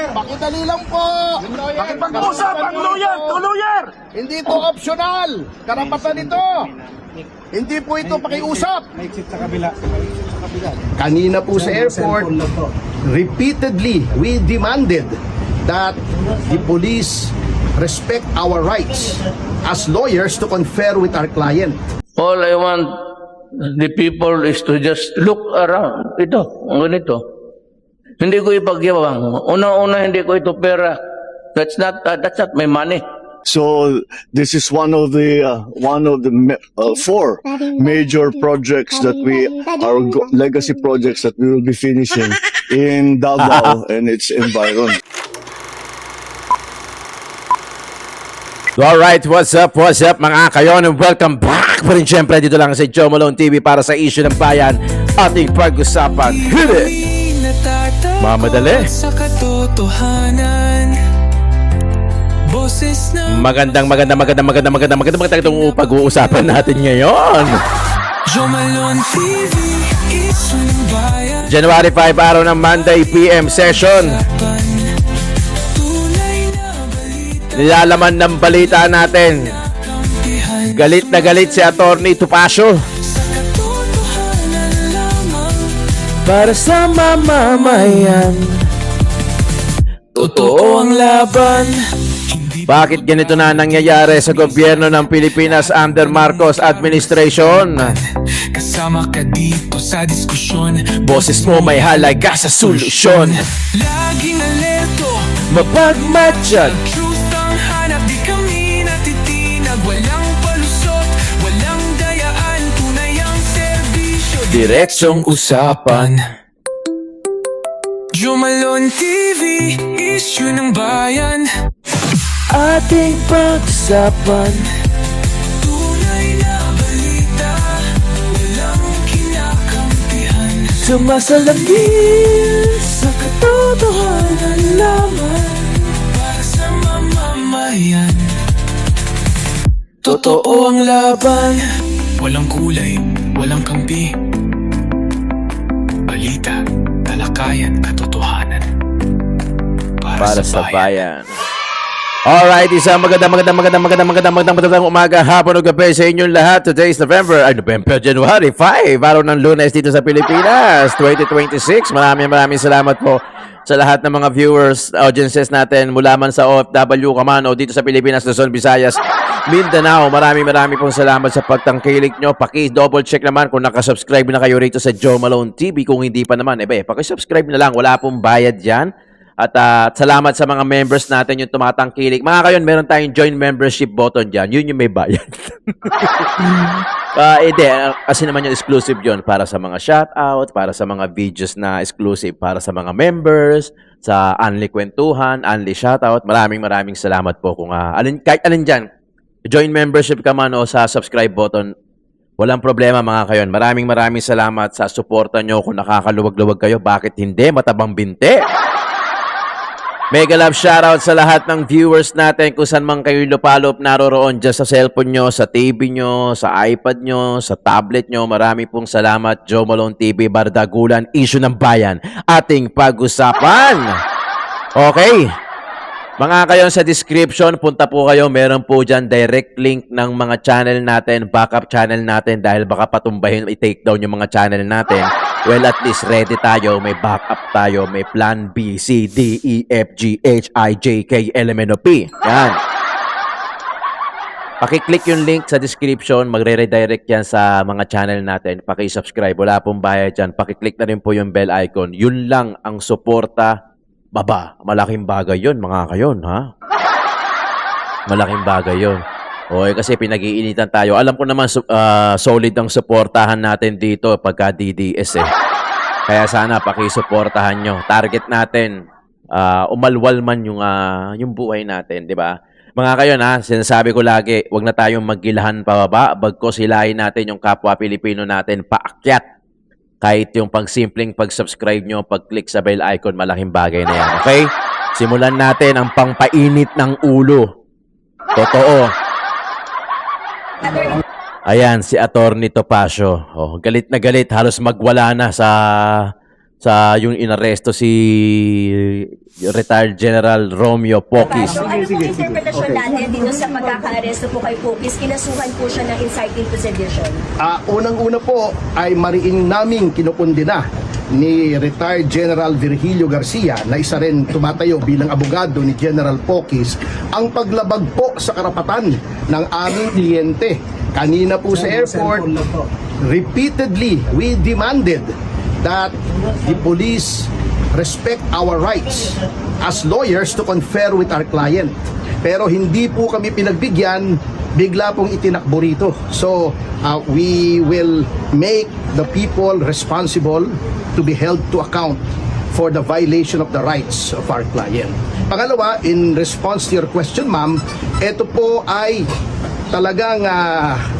Pakidali lang po. Pakipag-usap ang lawyer to lawyer. Hindi ito optional. Karapatan ito. Hindi po ito pakiusap. Kanina po sa airport, repeatedly we demanded that the police respect our rights as lawyers to confer with our client. All I want the people is to just look around. Ito, ganito. Hindi ko ipagyawang. Una-una, hindi ko ito pera. That's not my money. So this is one of the four major projects that our legacy projects that we will be finishing in Davao and its environment. Alright, what's up mga kayon, and welcome back pa rin syempre dito lang sa Joe Malone TV para sa issue ng bayan, ating pag-usapan. Hit it! Mamadali. Magandang itong pag-uusapan natin ngayon. January 5, araw ng Monday PM session. Nilalaman ng balita natin. Galit na galit si Attorney Topacio. Para sa mamamayan, totoo ang laban. Bakit ganito na nangyayari sa gobyerno ng Pilipinas under Marcos administration? Kasama ka dito sa diskusyon. Boses mo may halaga sa solusyon. Laging alerto, Mapagmatsyag. truth ang hanap. Di kami natitinag. Walang palusot, walang dayaan. Tunay ang serbisyo, Diretsong usapan. Joe Malone TV, issue ng bayan. Ating pag-usapan. Tunay na balita, walang kinakampihan. Sumasalangin sa katotohanan lamang. Para sa mamamayan, Totoo ang laban. walang kulay, walang kampi. Balita, talakayan, katotohanan. Para sa bayan. Alright, isang magandang umaga, hapon o gabi sa inyong lahat. Today is January 5, araw ng Lunes dito sa Pilipinas, 2026. Maraming salamat po sa lahat ng mga viewers, audiences natin mula man sa OFW ka man o dito sa Pilipinas, Luzon, Visayas, Mindanao. Maraming pong salamat sa pagtangkilik nyo. Paki-double check naman kung nakasubscribe na kayo rito sa Joe Malone TV. Kung hindi pa naman, paki-subscribe na lang. Wala pong bayad dyan. At salamat sa mga members natin yung tumatangkilik. Mga kayon, meron tayong join membership button dyan. Yun yung may bayad. Kasi naman yung exclusive yun para sa mga shoutout, para sa mga videos na exclusive para sa mga members, sa Unli Kwentuhan, Unli Shoutout. Maraming salamat po kung kahit alin dyan. Join membership ka man o sa subscribe button. Walang problema mga kayon. Maraming salamat sa suporta nyo. Kung nakakaluwag-luwag kayo, bakit hindi? Matabang binte. Mega love shoutout sa lahat ng viewers natin kung saan man kayo lupalop naroroon dyan sa cellphone nyo, sa TV nyo, sa iPad nyo, sa tablet nyo. Marami pong salamat. Joe Malone TV, Bardagulan, issue ng bayan, ating pag-usapan. Okay. Mga kayon, sa description, punta po kayo. Meron po dyan direct link ng mga channel natin, backup channel natin dahil baka patumbahin, i-take down yung mga channel natin. Well, at least ready tayo, may backup tayo, may plan B, C, D, E, F, G, H, I, J, K, L, M, N, O, P. Yan. Pakiclick yung link sa description, magre-redirect yan sa mga channel natin. Paki-subscribe, wala pong bayad dyan. Pakiclick na rin po yung bell icon. Yun lang ang suporta. Baba, malaking bagay yun, mga kayon, ha? Malaking bagay yun. Okay, kasi pinag-iinitan tayo. Alam ko naman solid ang suportahan natin dito pagka DDS eh. Kaya sana pakisuportahan nyo. Target natin, umalwal man yung buhay natin, di ba? Mga kayon ha, sinasabi ko lagi, wag na tayong maggilahan pababa. Bagkos hilahin natin yung kapwa Pilipino natin paakyat. Kahit yung pagsimpleng pag-subscribe nyo, pag-click sa bell icon, malaking bagay na yan. Okay? Simulan natin ang pangpainit ng ulo. Totoo. Ayan, si Attorney Topacio. Oh, galit na galit. Halos magwala na sa sa yung inaresto si retired General Romeo Poquis. Ano pong interpretasyon natin dito sa pagkaka-aresto po kay Poquis? Kinasuhan po siya ng inciting to sedition. Unang-una po ay mariin naming kinukundina ni retired General Virgilio Garcia na isa rin tumatayo bilang abogado ni General Poquis ang paglabag po sa karapatan ng aming kliyente. Kanina po sa airport, repeatedly we demanded that the police respect our rights as lawyers to confer with our client. Pero hindi po kami pinagbigyan, bigla pong itinakbo rito. So, we will make the people responsible to be held to account for the violation of the rights of our client. Pangalawa, in response to your question, ma'am, ito po ay talagang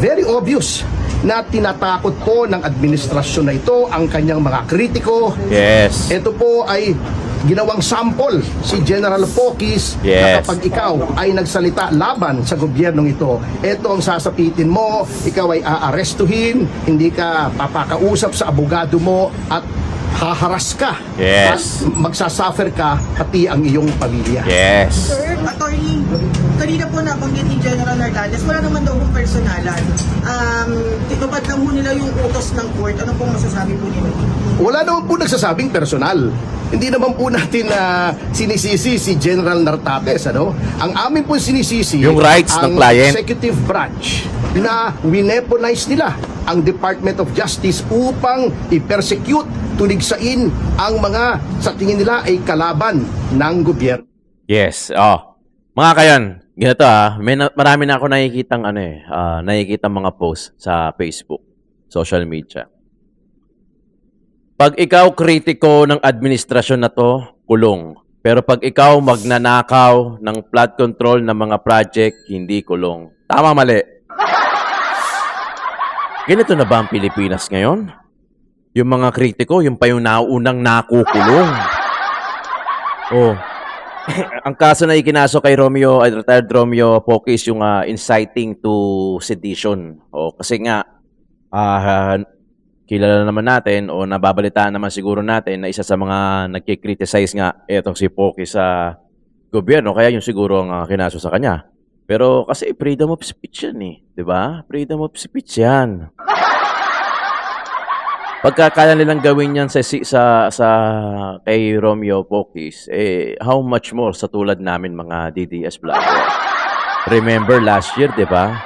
very obvious na tinatakot po ng administrasyon na ito ang kanyang mga kritiko. Yes. Ito po ay ginawang sample si General Poquis na Yes. kapag ikaw ay nagsalita laban sa gobyernong ito, ito ang sasapitin mo, ikaw ay aarestuhin, hindi ka papakausap sa abogado mo at haharas ka. Yes. At magsasuffer ka pati ang iyong pamilya. Yes. Sir, attorney, kanina po nabanggit ni General Nartales, wala naman daw kung personalan. Tinupad lang po nila yung utos ng court. Ano pong masasabi po nila? Wala naman po nagsasabing personal. Hindi naman po natin sinisisi si General Nartates, ano? Ang amin po sinisisi Yung rights ng ang client. executive branch na wineponize nila ang Department of Justice upang i-persecute, tuligsain ang mga sa tingin nila ay kalaban ng gobyerno. Yes. Mga kayan, ganito marami na ako nakikitang nakikitang mga post sa Facebook, social media. Pag ikaw kritiko ng administrasyon na to, kulong. Pero pag ikaw magnanakaw ng flood control ng mga project, hindi kulong. Tama, mali. Ganito na ba ang Pilipinas ngayon? Yung mga kritiko, yung pa yung naunang nakukulong. Ang kaso na ikinaso kay retired Romeo Poquis yung inciting to sedition. Kasi nga, kilala naman natin o nababalitaan naman siguro natin na isa sa mga nagkikriticize nga itong si Poquis sa gobyerno. Kaya yung siguro ang kinaso sa kanya. Pero kasi freedom of speech yan di ba? Freedom of speech yan. Pagkakaya nilang gawin yan sa kay Romeo Poquis, how much more sa tulad namin mga DDS vlogger. Remember last year, di ba?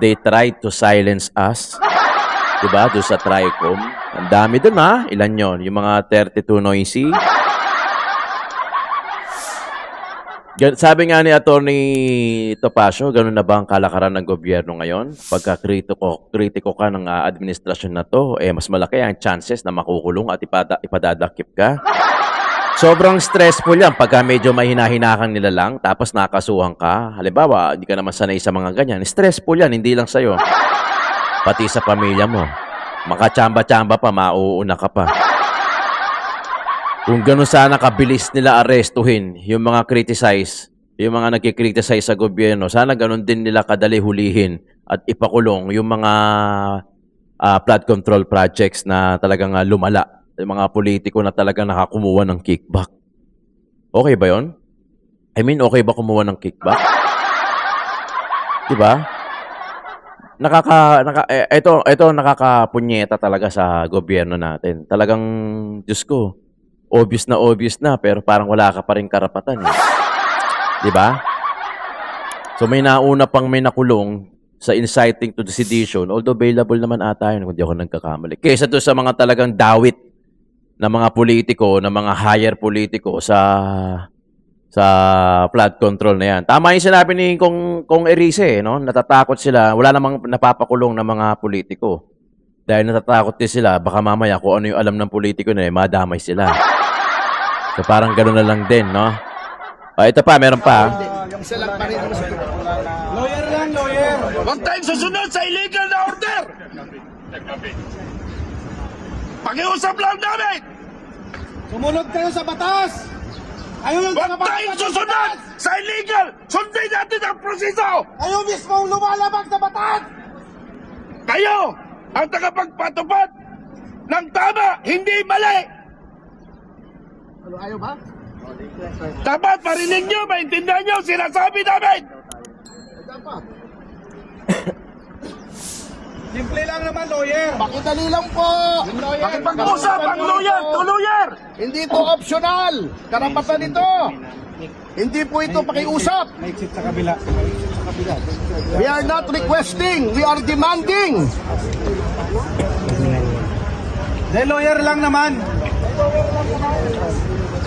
They tried to silence us. Di ba? Doon sa TRICOM. Ang dami doon Ilan yon? Yung mga 32 noisy. Sabi nga ni Attorney Topacio, ganun na ba ang kalakaran ng gobyerno ngayon? Pagka kritiko ka ng administrasyon na to, mas malaki ang chances na makukulong at ipadadakip ka. Sobrang stressful yan pagka medyo may hinahinakan nila lang, tapos nakasuhan ka. Halimbawa, hindi ka naman sanay sa mga ganyan. Stressful yan, hindi lang sa'yo. Pati sa pamilya mo. Makachamba-chamba pa, mauuna ka pa. Kung gano'n sana kabilis nila arestuhin yung mga yung mga nagkikriticize sa gobyerno, sana gano'n din nila kadali hulihin at ipakulong yung mga flood control projects na talagang lumala. Yung mga politiko na talagang nakakumuha ng kickback. Okay ba yon? I mean, okay ba kumuha ng kickback? Diba? Ito nakakapunyeta talaga sa gobyerno natin. Talagang, Diyos ko, obvious na, pero parang wala ka pa rin karapatan. Diba? So may nauna pang may nakulong sa inciting to the sedition, although available naman ata yun, kung di ako nagkakamali. Kaysa to sa mga talagang dawit na mga politiko, na mga higher politiko sa flood control na yan. Tama yung sinabi ni Kong Erice, no? Natatakot sila, wala namang napapakulong na mga politiko. Dahil natatakot din sila, baka mamaya kung ano yung alam ng politiko na madamay sila. So parang gano'n na lang din, no? Ito pa, meron pa. Isa lang pa rin Huwag tayong susunod sa illegal na order! Pakiusap lang namin! Sumunod kayo sa batas! Ayaw yung Huwag tayong susunod sa illegal! Sundin natin ang proseso! Ayaw mismo lumalabag sa batas! Kayo ang tagapagpatupad ng tama, hindi mali! Ano, ayaw ba? Dapat marinig nyo, maintindihan nyo, sinasabi namin! Dapat. Simple lang naman, lawyer. Pakidali lang po. Pakipag-usap ang lawyer to lawyer! Hindi ito optional. Karapatan ito. Hindi po ito pakiusap. May exit sa kabila. We are not requesting. We are demanding. De, lawyer lang naman.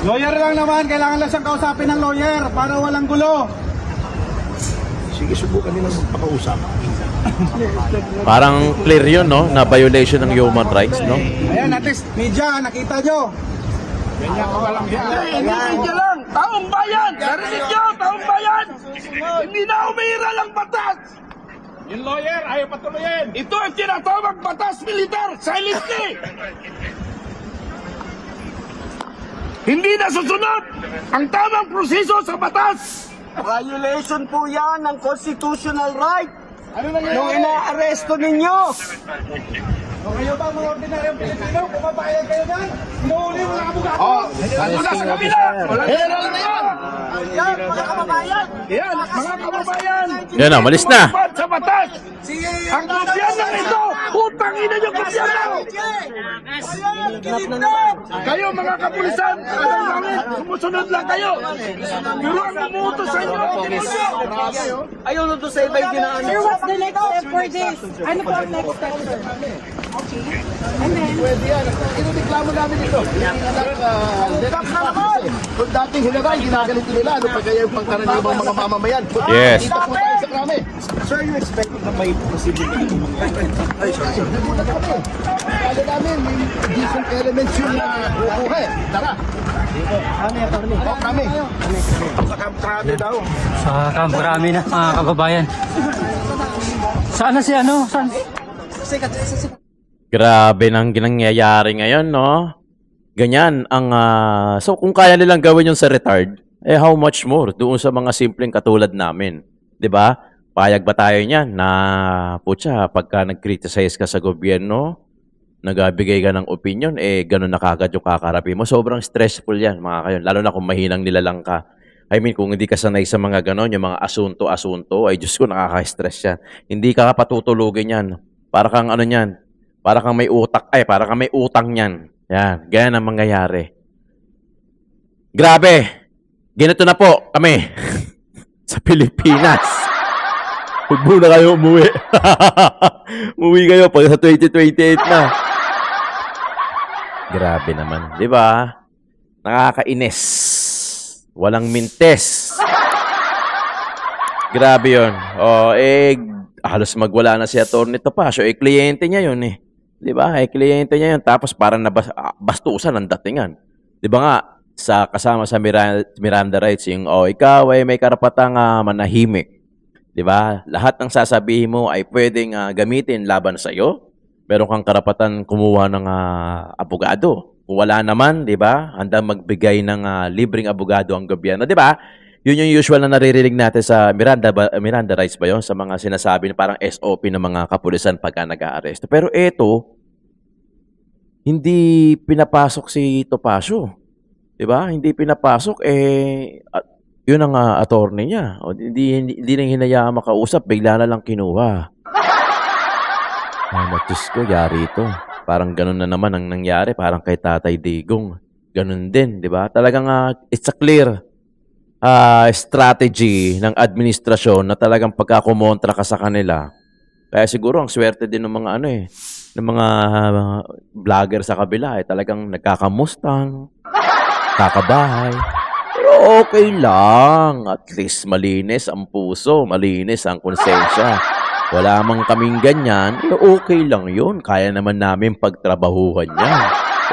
Lawyer lang naman. Kailangan lang siyang kausapin ng lawyer para walang gulo. Sige, subukan nilang magpakausap. Parang clear yun, no? Na violation ng human rights, no? Ayan, at least, media, nakita nyo. Hindi media lang, taong bayan! Narinig nyo, taong bayan! Hindi na umira lang batas! Yung lawyer, ayaw patuloyin. Ito ang tinatawag batas militar, silently! Hindi na susunod ang tamang proseso sa batas! Violation po yan ng constitutional right. Ano nangyayari? Nung inaaresto ninyo. O kayo ba mga ordinaryong Pilipino? Pumapayag kayo dyan? Inuuli mo lang abogado. Ano na sa kabila? Walang Herald na yan. Yan, mga kababayan. yan, mga kababayan! Yan na, malis na. Tumupad sa batas! Ang gobyerno ito, utang ina nyo gobyerno! Kayo mga kapulisan, alam namin, sumusunod lang kayo! Pero ang umuutos sa inyo, demonyo! Ayaw na doon sa iba'y dinaan. Sir, what's the next step for this? Ano po ang next step, sir? Okay. And then, Pwede yan. Inureklamo namin ito. Kung dating general, ginaganito nila. Ano pa kaya yung pangkaraniwang mga mamamayan? Yes. Dito po tayo sa krami. Sir, you expect na may posibility ng Nagulat kami. Kala namin, may decent elements yung kukuha eh. Tara. O, kami. Kami daw. Sa marami na mga kababayan. Sana si ano? Saan? Grabe nang ginangyayari ngayon, no? Ganyan ang so kung kaya nilang gawin yung sa retard, eh how much more doon sa mga simpleng katulad namin, 'di ba? Payag ba tayo niyan na putya pagka nag-criticize ka sa gobyerno, nagabigay ka ng opinion, eh ganun na kagad yung kakarapin mo. Sobrang stressful 'yan, mga kayo, lalo na kung mahinang nilalang ka. I mean, kung hindi ka sanay sa mga ganon, yung mga asunto-asunto, ay Diyos ko, nakaka-stress yan. Hindi ka patutulugin yan. Para kang ano yan, para kang may utak, para kang may utang yan. Yan, ganyan ang mangyayari. Grabe! Ganito na po kami sa Pilipinas. Huwag muna kayo umuwi. Umuwi kayo pag sa 2028 na. Grabe naman, di ba? Nakakainis. Walang mintes. Grabe yun. Halos magwala na si Atty. Topacio. Kliyente niya yun eh. Di ba? Kliyente niya yun. Tapos parang bastusan ang datingan. Di ba nga, sa kasama sa Miranda rights, yung, ikaw ay may karapatang manahimik. Di ba? Lahat ng sasabihin mo ay pwedeng gamitin laban sa iyo. Meron kang karapatan kumuha ng abogado. Kung wala naman, di ba? Handa magbigay ng libreng abogado ang gobyerno, di ba? Yun yung usual na naririnig natin sa Miranda rights ba yun? Sa mga sinasabi na parang SOP ng mga kapulisan pagka nag-aaresto. Pero eto, hindi pinapasok si Topacio. Di ba? Hindi pinapasok, yun ang attorney niya. O, hindi nang hinayaan makausap, bigla na lang kinuha. Diyos ko, yari ito. Parang ganun na naman ang nangyari, parang kay Tatay Digong. Ganun din, di ba? Talagang it's a clear strategy ng administrasyon na talagang pagkakumontra ka sa kanila. Kaya siguro ang swerte din ng mga ng mga vlogger sa kabila talagang nagkakamustang, kakabahay. Pero okay lang. At least malinis ang puso, malinis ang konsensya. Wala mang kaming ganyan, okay lang yun. Kaya naman namin pagtrabahuhan yan.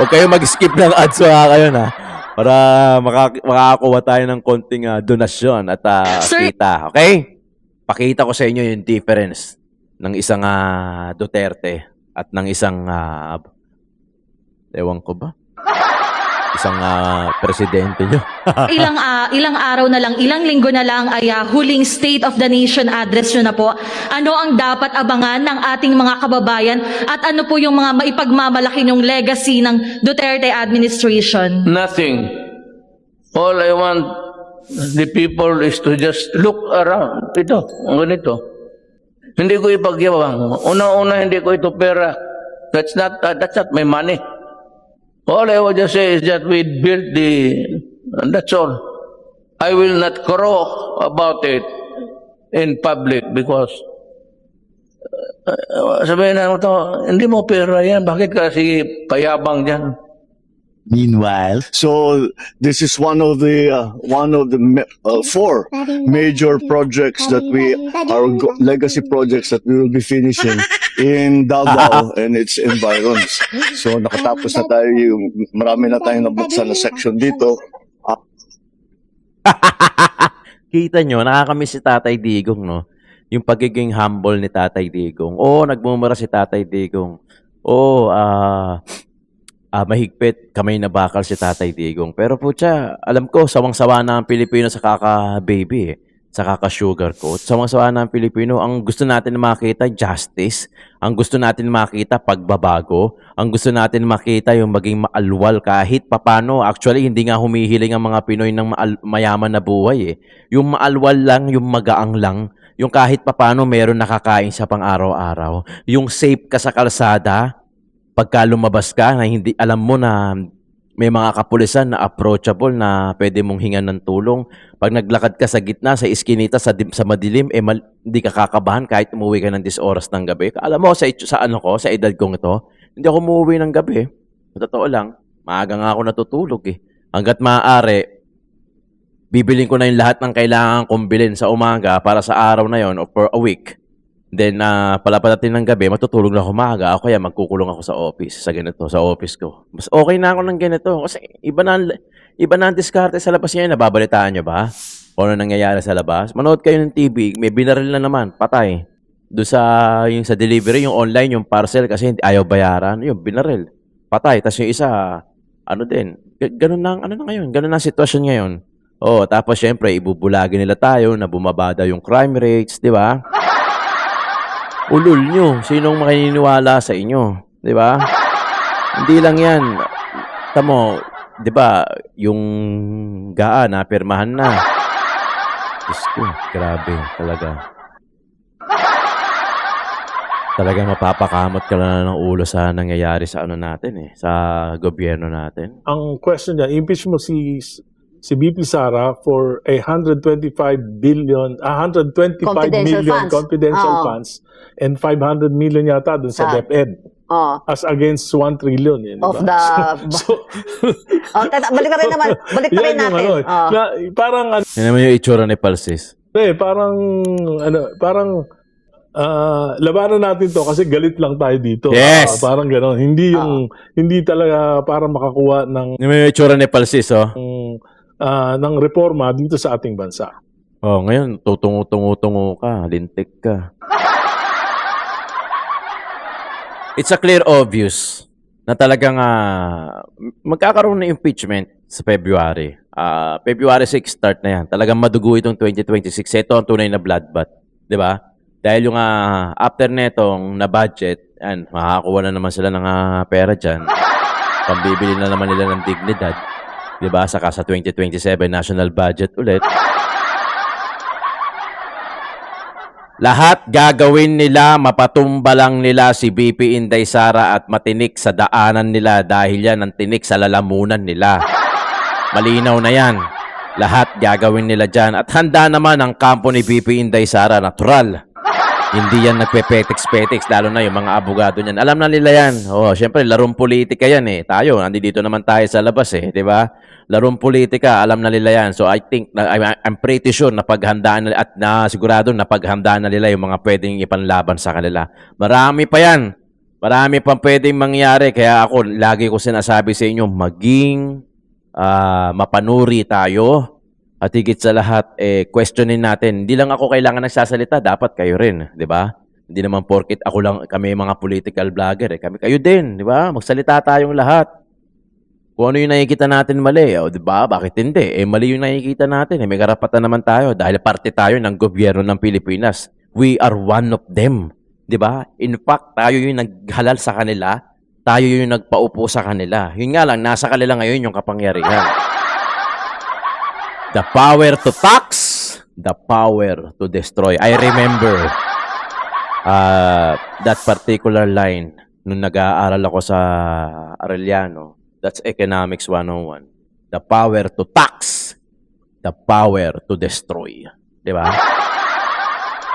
Huwag kayo mag-skip ng ads kayo na para makakuha tayo ng konting donasyon at kita. Okay? Pakita ko sa inyo yung difference ng isang Duterte at ng isang ewan ko ba? Isang presidente nyo. ilang araw na lang, ilang linggo na lang ay huling State of the Nation address nyo na po. Ano ang dapat abangan ng ating mga kababayan at ano po yung mga maipagmamalaki yung legacy ng Duterte administration? Nothing. All I want the people is to just look around. Ito, ganito. Hindi ko ipagyabang. Una-una, hindi ko ito pera. That's not my money. All I would just say is that we built that's all. I will not crow about it in public because sabihin na to, hindi mo pera yan. Bakit kasi payabang dyan? Meanwhile, so this is one of the four major projects that we legacy projects that we will be finishing in Davao and its environs. So nakatapos na tayo marami na tayong nabuksan na section dito. Kita nyo, nakakamiss si Tatay Digong, no? Yung pagiging humble ni Tatay Digong. Nagmumura si Tatay Digong. Mahigpit, kamay na bakal si Tatay Digong. Pero putya, alam ko, sawang-sawa na ang Pilipino sa kaka-baby, sa kaka-sugarcoat. Sawang-sawa na ang Pilipino. Ang gusto natin makita, justice. Ang gusto natin makita, pagbabago. Ang gusto natin makita, yung maging maalwal kahit papano. Actually, hindi nga humihiling ang mga Pinoy ng mayaman na buhay. Yung maalwal lang, yung magaang lang. Yung kahit papano, meron nakakain sa pang-araw-araw. Yung safe ka sa kalsada, pagka lumabas ka na hindi alam mo na may mga kapulisan na approachable na pwede mong hingan ng tulong. Pag naglakad ka sa gitna, sa iskinita, sa madilim, hindi ka kakabahan kahit umuwi ka ng 10 oras ng gabi. Alam mo, sa edad kong ito, hindi ako umuwi ng gabi. Sa totoo lang, maaga nga ako natutulog eh. Hanggat maaari, bibilin ko na yung lahat ng kailangan kong bilhin sa umaga para sa araw na yon o for a week. Then, palapatatin ng gabi, matutulog na ako maaga. Kaya magkukulong ako sa office, sa office ko. Mas okay na ako ng ganito. Kasi iba na ang diskarte sa labas ngayon. Nababalitaan nyo ba? Kung ano nangyayari sa labas? Manood kayo ng TV, may binaril na naman, patay. Doon yung sa delivery, yung online, yung parcel, kasi ayaw bayaran, yung binaril. Patay. Tapos yung isa, ganun na ngayon. Ganun na ang sitwasyon ngayon. Tapos syempre, ibubulagi nila tayo na bumabada yung crime rates, di ba? Ulul nyo. Sinong makininiwala sa inyo? Di ba? Hindi lang yan. Tamo, di ba, yung GAA na pirmahan na. Diyos ko, grabe talaga. Talaga mapapakamot ka na ng ulo sa nangyayari sa natin sa gobyerno natin. Ang question niya, impeach mo si BP Sara for 125 million confidential funds and 500 million yata dun sa DepEd. As against 1 trillion yun, Of diba? balik rin natin. Parang Yan naman yung itsura ni Palsis. parang labanan natin to kasi galit lang tayo dito. Yes! Parang gano'n. Hindi talaga para makakuha ng Yan naman yung itsura ni Palsis, ng reforma dito sa ating bansa. Ngayon, tutungo-tungo ka, lintik ka. It's a clear obvious na talagang magkakaroon ng impeachment sa February. February 6 start na yan. Talagang madugo itong 2026. Ito ang tunay na bloodbath. Di ba? Dahil yung after netong na budget, makakuha na naman sila ng pera dyan. Pambibili na naman nila ng dignidad. Di ba? Saka sa 2027 national budget ulit. Lahat gagawin nila, mapatumba lang nila si BP Inday Sara at matinik sa daanan nila dahil yan ang tinik sa lalamunan nila. Malinaw na yan. Lahat gagawin nila dyan. At handa naman ang kampo ni BP Inday Sara, natural. Hindi yan nagpe-petix-petix, lalo na yung mga abogado niyan. Alam na nila yan. Syempre, larong politika yan Tayo, nandito naman tayo sa labas di ba? Larong politika, alam na nila yan. So I think, I'm pretty sure na paghandaan nila at sigurado na paghandaan na nila yung mga pwedeng ipanlaban sa kanila. Marami pa yan. Marami pang pwedeng mangyari. Kaya ako, lagi ko sinasabi sa inyo, maging mapanuri tayo. At higit sa lahat, questionin natin. Hindi lang ako kailangan nagsasalita, dapat kayo rin, di ba? Hindi naman porket ako lang, kami mga political vlogger, kami kayo din, di ba? Magsalita tayong lahat. Kung ano yung nakikita natin mali, di ba? Bakit hindi? Mali yung nakikita natin, may karapatan naman tayo dahil parte tayo ng gobyerno ng Pilipinas. We are one of them, di ba? In fact, tayo yung naghalal sa kanila, tayo yung nagpaupo sa kanila. Yun nga lang, nasa kanila ngayon yung kapangyarihan. The power to tax, the power to destroy. I remember that particular line nung nag-aaral ako sa Arellano. That's Economics 101. The power to tax, the power to destroy. Di ba?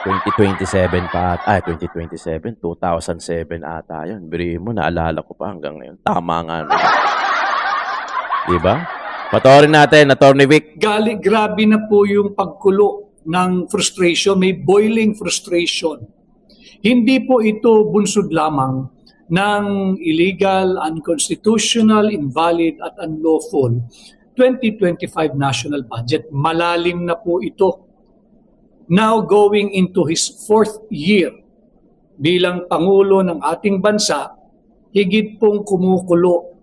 2027 pa ata. 2027? 2007 ata yun. Biri mo, naalala ko pa hanggang ngayon. Tama nga. No? Di ba? Patawarin natin, Attorney Vic. Grabe na po yung pagkulo ng frustration, may boiling frustration. Hindi po ito bunsod lamang ng illegal, unconstitutional, invalid at unlawful 2025 national budget. Malalim na po ito. Now going into his 4th year bilang Pangulo ng ating bansa, higit pong kumukulo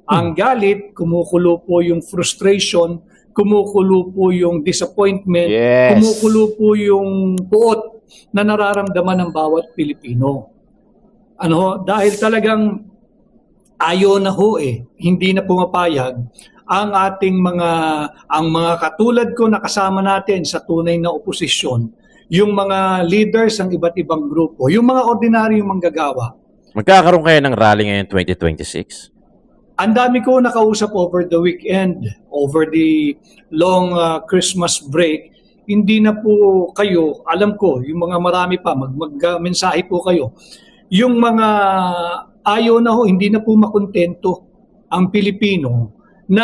ang galit, kumukulo po yung frustration, kumukulo po yung disappointment, Yes. kumukulo po yung puot na nararamdaman ng bawat Pilipino. Dahil talagang ayaw na ho hindi na pumapayag ang ating ang mga katulad ko na kasama natin sa tunay na oposisyon, yung mga leaders ng iba't ibang grupo, yung mga ordinaryong manggagawa. Magkakaroon kayo ng rally ngayon 2026? Ang dami ko nakausap over the weekend, over the long Christmas break. Hindi na po kayo, alam ko, yung mga marami pa, mag-mensahe po kayo. Yung mga ayaw na ho, hindi na po makontento ang Pilipino na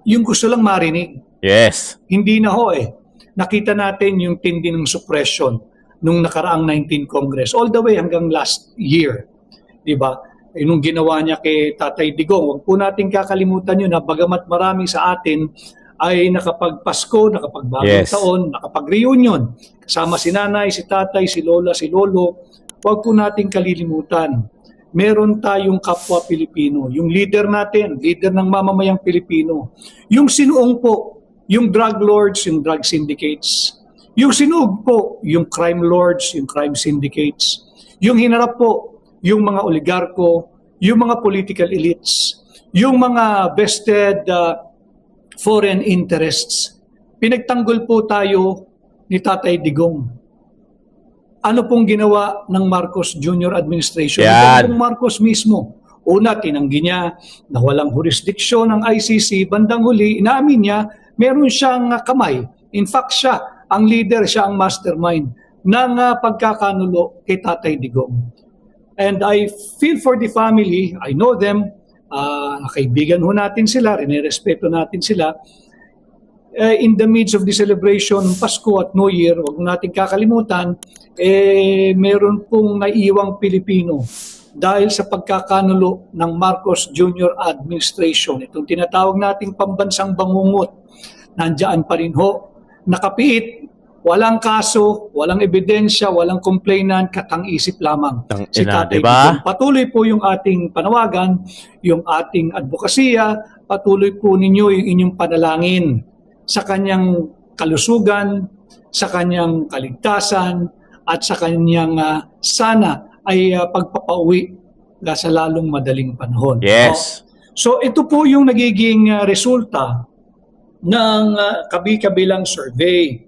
yung gusto lang marinig. Yes. Hindi na ho Nakita natin yung tindi ng suppression nung nakaraang 19 Congress, all the way hanggang last year. Diba? Nung ginawa niya kay Tatay Digong, huwag po natin kakalimutan yun na bagamat marami sa atin ay nakapagpasko, nakapagbagong taon, nakapag-reunion. Kasama si nanay, si tatay, si lola, si lolo. Huwag po natin kalilimutan. Meron tayong kapwa Pilipino. Yung leader natin, leader ng mamamayang Pilipino. Yung sinuong po, yung drug lords, yung drug syndicates. Yung sinuog po, yung crime lords, yung crime syndicates. Yung hinarap po, yung mga oligarko, yung mga political elites, yung mga vested foreign interests. Pinagtanggol po tayo ni Tatay Digong. Ano pong ginawa ng Marcos Jr. administration? Ito pong Marcos mismo. Una, tinanggi niya na walang jurisdiksyon ng ICC. Bandang huli, inaamin niya, meron siyang kamay. In fact, siya ang leader, siya ang mastermind ng pagkakanulo kay Tatay Digong. And I feel for the family, I know them, kaibigan ho natin sila, rinirespeto natin sila. In the midst of the celebration ng Pasko at New Year, huwag natin kakalimutan, meron pong naiiwang Pilipino dahil sa pagkakanulo ng Marcos Jr. administration. Itong tinatawag nating pambansang bangungot, nandiyan pa rin ho, nakapiit, walang kaso, walang ebidensya, walang complainant, katang-isip lamang. Si Tatay Digong. Patuloy po yung ating panawagan, yung ating advokasya, patuloy po ninyo yung inyong panalangin sa kanyang kalusugan, sa kanyang kaligtasan, at sa kanyang sana ay pagpapauwi sa lalong madaling panahon. Yes. So ito po yung nagiging resulta ng kabi-kabilang survey.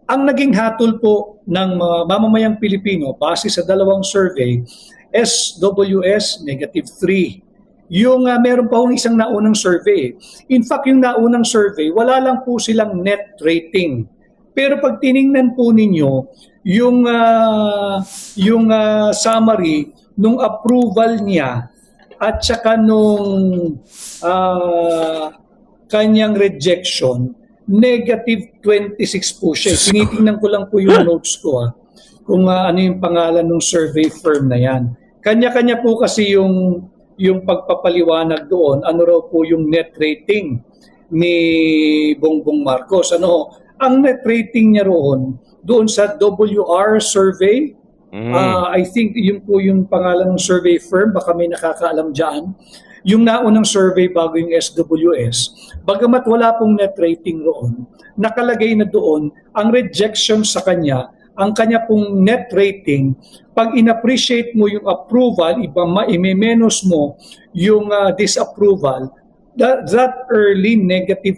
Ang naging hatol po ng mamamayang Pilipino base sa dalawang survey, SWS -3. Yung meron pa hong isang naunang survey. In fact, yung naunang survey, wala lang po silang net rating. Pero pag tiningnan po ninyo yung summary nung approval niya at saka nung kanyang rejection, -26 po siya. Tinitingnan ko lang po yung notes ko kung ano yung pangalan ng survey firm na yan. Kanya-kanya po kasi yung pagpapaliwanag doon, ano raw po yung net rating ni Bongbong Marcos. Ang net rating niya doon sa WR survey, I think yun po yung pangalan ng survey firm, baka may nakakaalam dyan. Yung naunang survey bago yung SWS, bagamat wala pong net rating roon, nakalagay na doon ang rejection sa kanya, ang kanya pong net rating, pag in-appreciate mo yung approval, i-menos mo yung disapproval, that early -23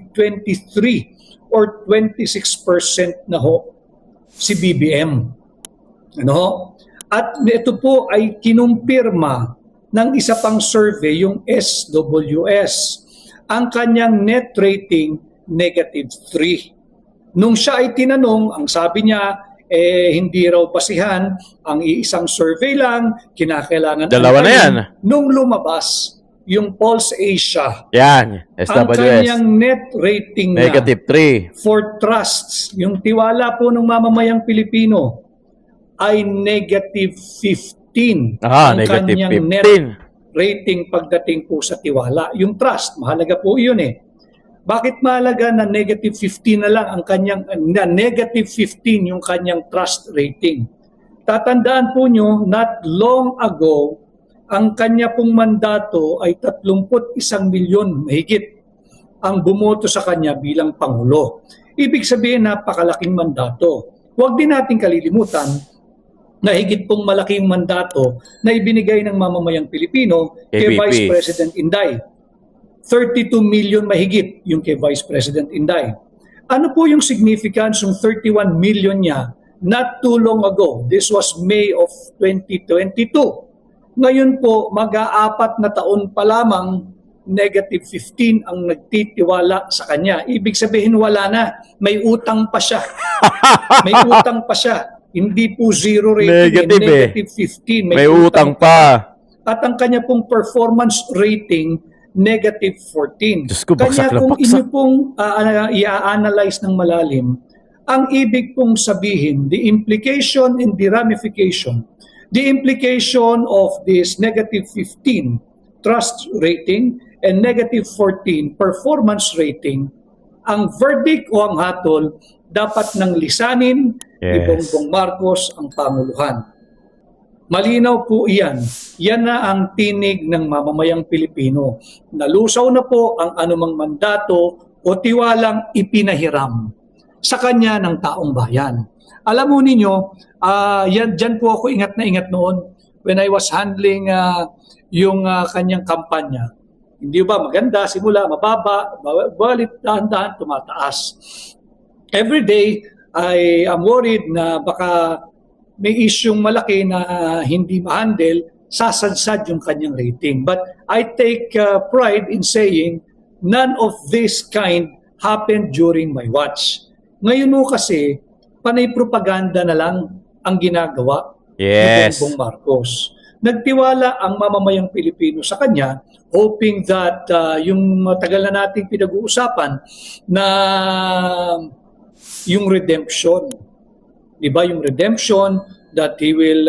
or 26% na ho si BBM. Ano? At ito po ay kinumpirma ng isa pang survey, yung SWS. Ang kanyang net rating, -3. Nung siya ay tinanong, ang sabi niya, hindi raw basihan, ang iisang survey lang, kinakailangan. Dalawa na yan. Nung lumabas, yung Pulse Asia, Yan, ang SWS. kanyang net rating na -3. for trusts, yung tiwala po ng mamamayang Pilipino, ay -15. Ah, ang kanyang net -15. rating pagdating po sa tiwala. Yung trust, mahalaga po yun eh. Bakit mahalaga na -15 na lang ang kanyang, na -15 yung kanyang trust rating? Tatandaan po nyo, not long ago, ang kanya pong mandato ay 31 milyon mahigit ang bumoto sa kanya bilang Pangulo. Ibig sabihin, napakalaking mandato. Huwag din natin kalilimutan na higit pong malaking mandato na ibinigay ng mamamayang Pilipino kay KBP. Vice President Inday. 32 million mahigit yung kay Vice President Inday. Ano po yung significance ng 31 million niya not too long ago? This was May of 2022. Ngayon po, mag-aapat na taon pa lamang, -15 ang nagtitiwala sa kanya. Ibig sabihin wala na, may utang pa siya. May utang pa siya. Hindi po zero rating, Negative -15. May utang pa. At ang kanya pong performance rating, -14. Diyos ko, baksak Kanya na kung baksak. inyo pong i-analyze ng malalim, ang ibig pong sabihin, the implication and the ramification, the implication of this -15 trust rating and -14 performance rating, ang verdict o ang hatol dapat nang lisanin ni Bongbong Marcos ang Panguluhan. Malinaw po iyan. Yan na ang tinig ng mamamayang Pilipino. Nalusaw na po ang anumang mandato o tiwalang ipinahiram sa kanya ng taong bayan. Alam mo ninyo, dyan po ako ingat na ingat noon when I was handling yung kanyang kampanya. Hindi ba maganda, simula mababa, balit dahan-dahan tumataas. Every day, I am worried na baka may isyong malaki na hindi ma-handle, sasadsad yung kanyang rating. But I take pride in saying none of this kind happened during my watch. Ngayon mo kasi, panay propaganda na lang ang ginagawa ni Bongbong Marcos. Nagtiwala ang mamamayang Pilipino sa kanya, hoping that yung matagal na nating pinag-uusapan na yung redemption. Diba yung redemption, that he will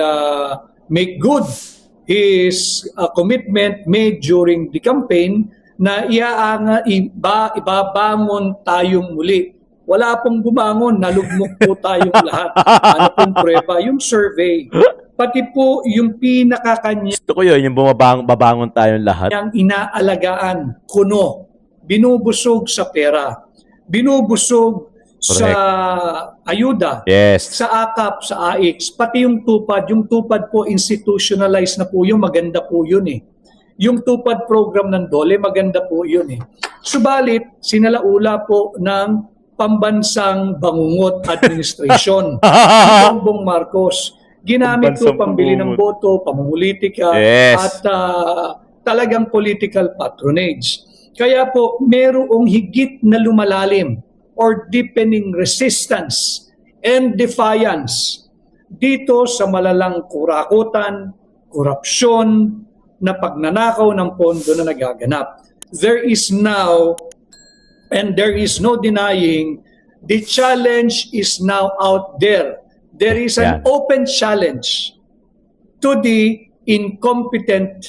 make good his commitment made during the campaign na ibabangon tayong muli. Wala pong bumangon, nalugmok po tayong lahat. Ano pong prueba? Yung survey. Pati po yung pinakakanya Gusto ko yun, yung babangon tayong lahat. ang inaalagaan, kuno, binubusog sa pera, binubusog sa ayuda, sa AKAP, sa AIX, pati yung tupad po institutionalized na po yung maganda po yun eh. Yung tupad program ng DOLE, maganda po yun eh. Subalit, sinalaula po ng Pambansang Bangungot Administration, si Bongbong Marcos. Ginamit po pambili ng boto, pamumulitika, at talagang political patronage. Kaya po, merong higit na lumalalim or deepening resistance and defiance dito sa malalang kurakutan, korupsyon, na pagnanakaw ng pondo na nagaganap. There is now, and there is no denying, the challenge is now out there. There is an open challenge to the incompetent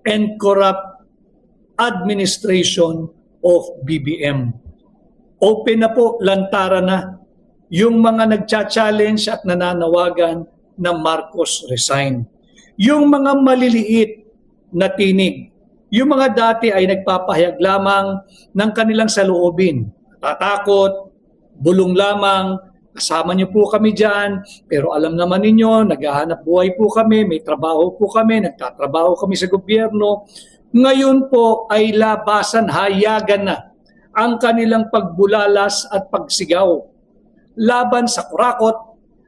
and corrupt administration of BBM. Open na po, lantara na yung mga nagcha-challenge at nananawagan na Marcos resign. Yung mga maliliit na tinig, yung mga dati ay nagpapahayag lamang ng kanilang saloobin. Tatakot, bulong lamang, kasama niyo po kami dyan, pero alam naman ninyo, naghahanap buhay po kami, may trabaho po kami, nagtatrabaho kami sa gobyerno. Ngayon po ay labasan, hayagan na ang kanilang pagbulalas at pagsigaw laban sa kurakot,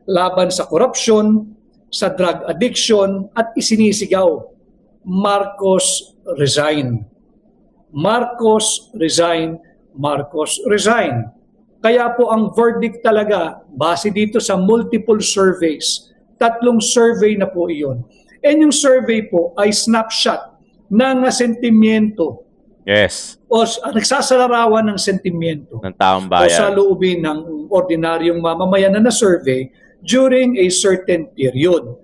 laban sa korupsyon, sa drug addiction at isinisigaw, Marcos resign. Marcos resign, Marcos resign. Kaya po ang verdict talaga, base dito sa multiple surveys, 3 survey na po iyon. And yung survey po ay snapshot ng sentimiento Yes. o nagsasalarawan ng sentimiento Ng taong o sa bayan. loobin ng ordinaryong mamamayan na survey during a certain period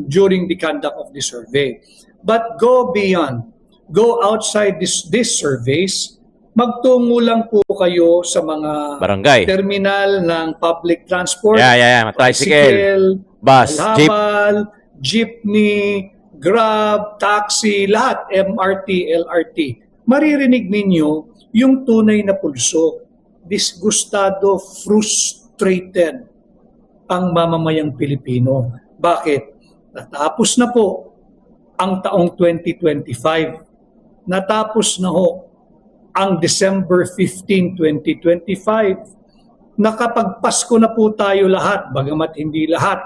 during the conduct of the survey. But go beyond, go outside these surveys, magtungo lang po kayo sa mga Barangay. terminal ng public transport, Yeah. Tricycle, bus, jeep. habal, jeepney, grab, taxi, lahat, MRT, LRT. Maririnig ninyo yung tunay na pulso. Disgustado, frustrated ang mamamayang Pilipino. Bakit? Natapos na po ang taong 2025. Natapos na ho ang December 15, 2025. Nakapagpasko na po tayo lahat, bagamat hindi lahat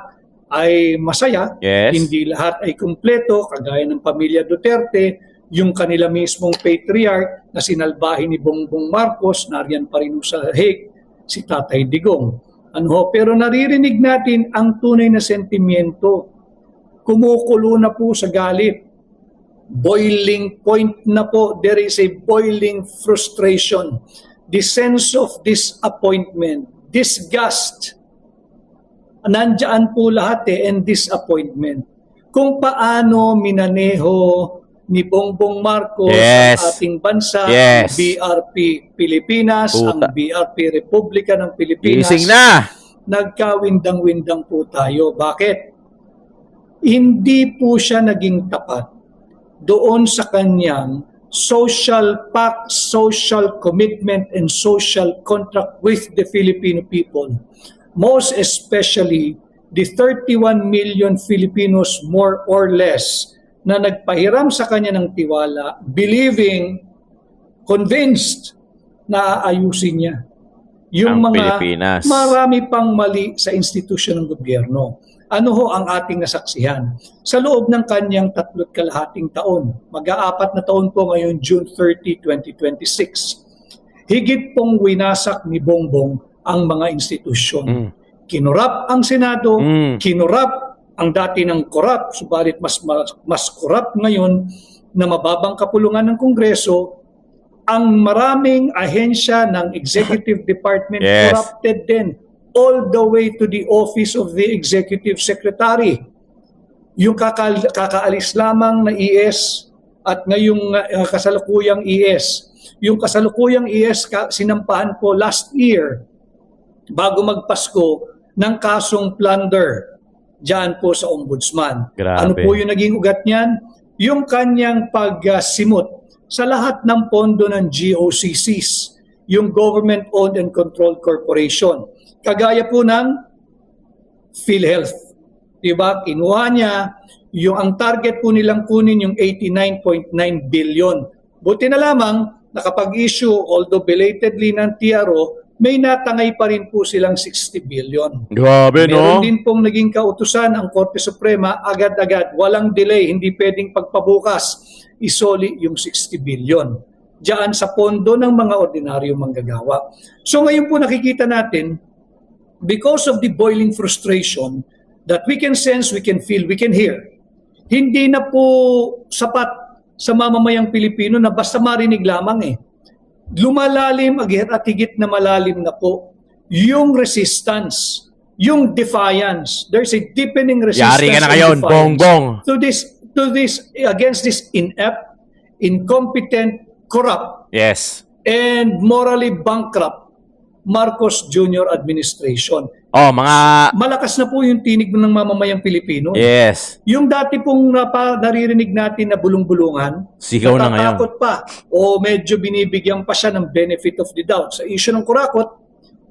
ay masaya, Yes. hindi lahat ay kumpleto, kagaya ng pamilya Duterte, yung kanila mismong patriarch na sinalbahin ni Bongbong Marcos, nariyan pa rin sa Hague, si Tatay Digong. Pero naririnig natin ang tunay na sentimiento. Kumukulo na po sa galit. Boiling point na po. There is a boiling frustration. The sense of disappointment, disgust. Nandiyan po lahat and disappointment. Kung paano minaneho ni Bongbong Marcos Yes. ang ating bansa, Yes. ang BRP Pilipinas, ang Puta. BRP Republika ng Pilipinas. Gising na! Nagkawindang-windang po tayo. Bakit? Hindi po siya naging tapat doon sa kanyang social pact, social commitment, and social contract with the Filipino people. Most especially the 31 million Filipinos more or less na nagpahiram sa kanya ng tiwala, believing, convinced na aayusin niya yung Ang mga Pilipinas. marami pang mali sa institusyon ng gobyerno. Ano ho ang ating nasaksihan? Sa loob ng kanyang 3.5 taon, mag-aapat na taon po ngayon, June 30, 2026, higit pong winasak ni Bongbong ang mga institusyon. Kinurap ang Senado, kinurap ang dati ng korap, subalit mas korap ngayon na mababang kapulungan ng Kongreso, ang maraming ahensya ng Executive Department Yes. corrupted din all the way to the office of the Executive Secretary. Yung kakaalis lamang na ES at ngayong kasalukuyang ES. Yung kasalukuyang ES sinampahan po last year bago magpasko ng kasong plunder diyan po sa ombudsman. Grabe. Ano po yung naging ugat niyan? Yung kanyang pagsimot sa lahat ng pondo ng GOCCs, yung Government Owned and Controlled Corporation. Kagaya po ng PhilHealth. Diba? Kinuha niya, ang target po nilang kunin yung 89.9 billion. Buti na lamang, nakapag-issue, although belatedly ng TRO, may natangay pa rin po silang 60 billion. Grabe, no? Meron din pong naging kautusan ang Korte Suprema, agad-agad, walang delay, hindi pwedeng pagpabukas, isoli yung 60 billion. Diyan sa pondo ng mga ordinaryong manggagawa. So ngayon po nakikita natin, because of the boiling frustration that we can sense, we can feel, we can hear, hindi na po sapat sa mamamayang Pilipino na basta marinig lamang lumalalim at higit na malalim na po yung resistance, yung defiance. There's a deepening resistance Yari ka na and ngayon, defiance Bongbong. to this against this inept, incompetent, corrupt, Yes. and morally bankrupt Marcos Jr. administration. Oh, mga... Malakas na po yung tinig ng mamamayang Pilipino. Yes. Yung dati pong naririnig natin na bulong-bulungan, Sigaw na ngayon. natatakot pa o medyo binibigyan pa siya ng benefit of the doubt. Sa issue ng kurakot,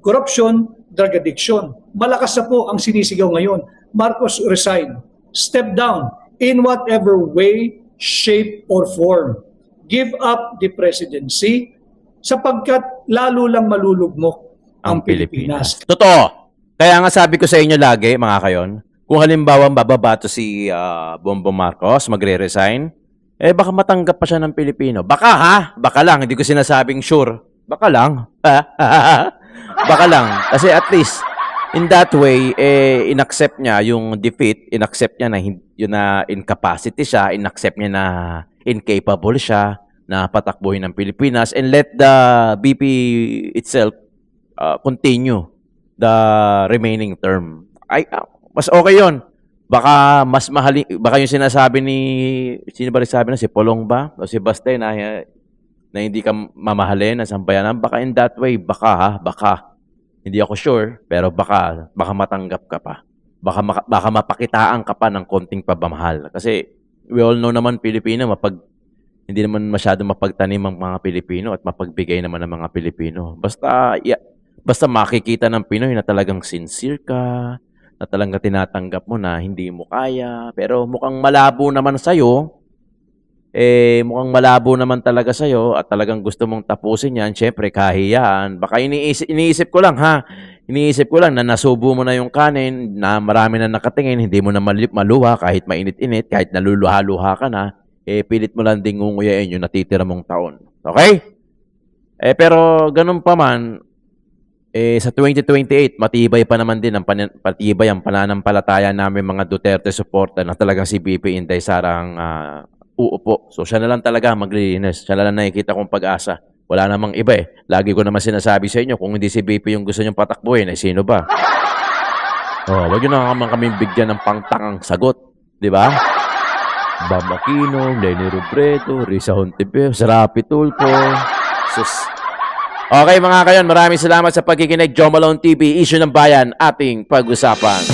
corruption, drug addiction. Malakas na po ang sinisigaw ngayon. Marcos resign. Step down in whatever way, shape, or form. Give up the presidency sapagkat lalo lang malulugmok ang Pilipinas. Totoo. Kaya nga sabi ko sa inyo lagi, mga kayon, kung halimbawa bababato si Bongbong Marcos, magre-resign, baka matanggap pa siya ng Pilipino. Baka ha? Baka lang. Hindi ko sinasabing sure. Baka lang. Baka lang. Kasi at least, in that way, inaccept niya yung defeat, inaccept niya na yun na incapacity siya, inaccept niya na incapable siya na patakbuhin ng Pilipinas, and let the BP itself continue the remaining term. Mas okay yun. Baka mas mahali, baka yung sinasabi ni, sino ba rin sabi na, si Polong ba? O si Baste na hindi ka mamahalin na sambayanan. Baka in that way, baka. Hindi ako sure, pero baka matanggap ka pa. Baka mapakitaan ka pa ng konting pagmamahal. Kasi we all know naman Pilipino, hindi naman masyado mapagtanim ang mga Pilipino at mapagbigay naman ng mga Pilipino. Basta makikita ng Pinoy na talagang sincere ka, na talagang tinatanggap mo na hindi mo kaya, pero mukhang malabo naman sa'yo, mukhang malabo naman talaga sa'yo at talagang gusto mong tapusin yan, syempre kahiyaan. Baka iniisip ko lang na nasubo mo na yung kanin, na marami na nakatingin, hindi mo na maluha kahit mainit-init, kahit naluluha-luha ka na, pilit mo lang ding ngunguyain yung natitira mong taon. Okay? Pero ganun pa man, sa 2028, matibay pa naman din ang pananampalataya namin mga Duterte supporter na talagang si BP Inday Sarang uupo. So siya na lang talaga maglilinis. Siya na lang nakikita kong pag-asa. Wala namang iba eh. Lagi ko naman sinasabi sa inyo, kung hindi si BP yung gusto nyong patakbuhin, sino ba? Wag nyo na naman kaming bigyan ng pangtangang sagot. Di ba? Bam Aquino, Leni Robredo, Risa Hontiveros, Sarapi Tulfo. Sus. Okay mga kayon, maraming salamat sa pagkikinig. Joe Malone TV, Issue ng Bayan, ating pag-usapan.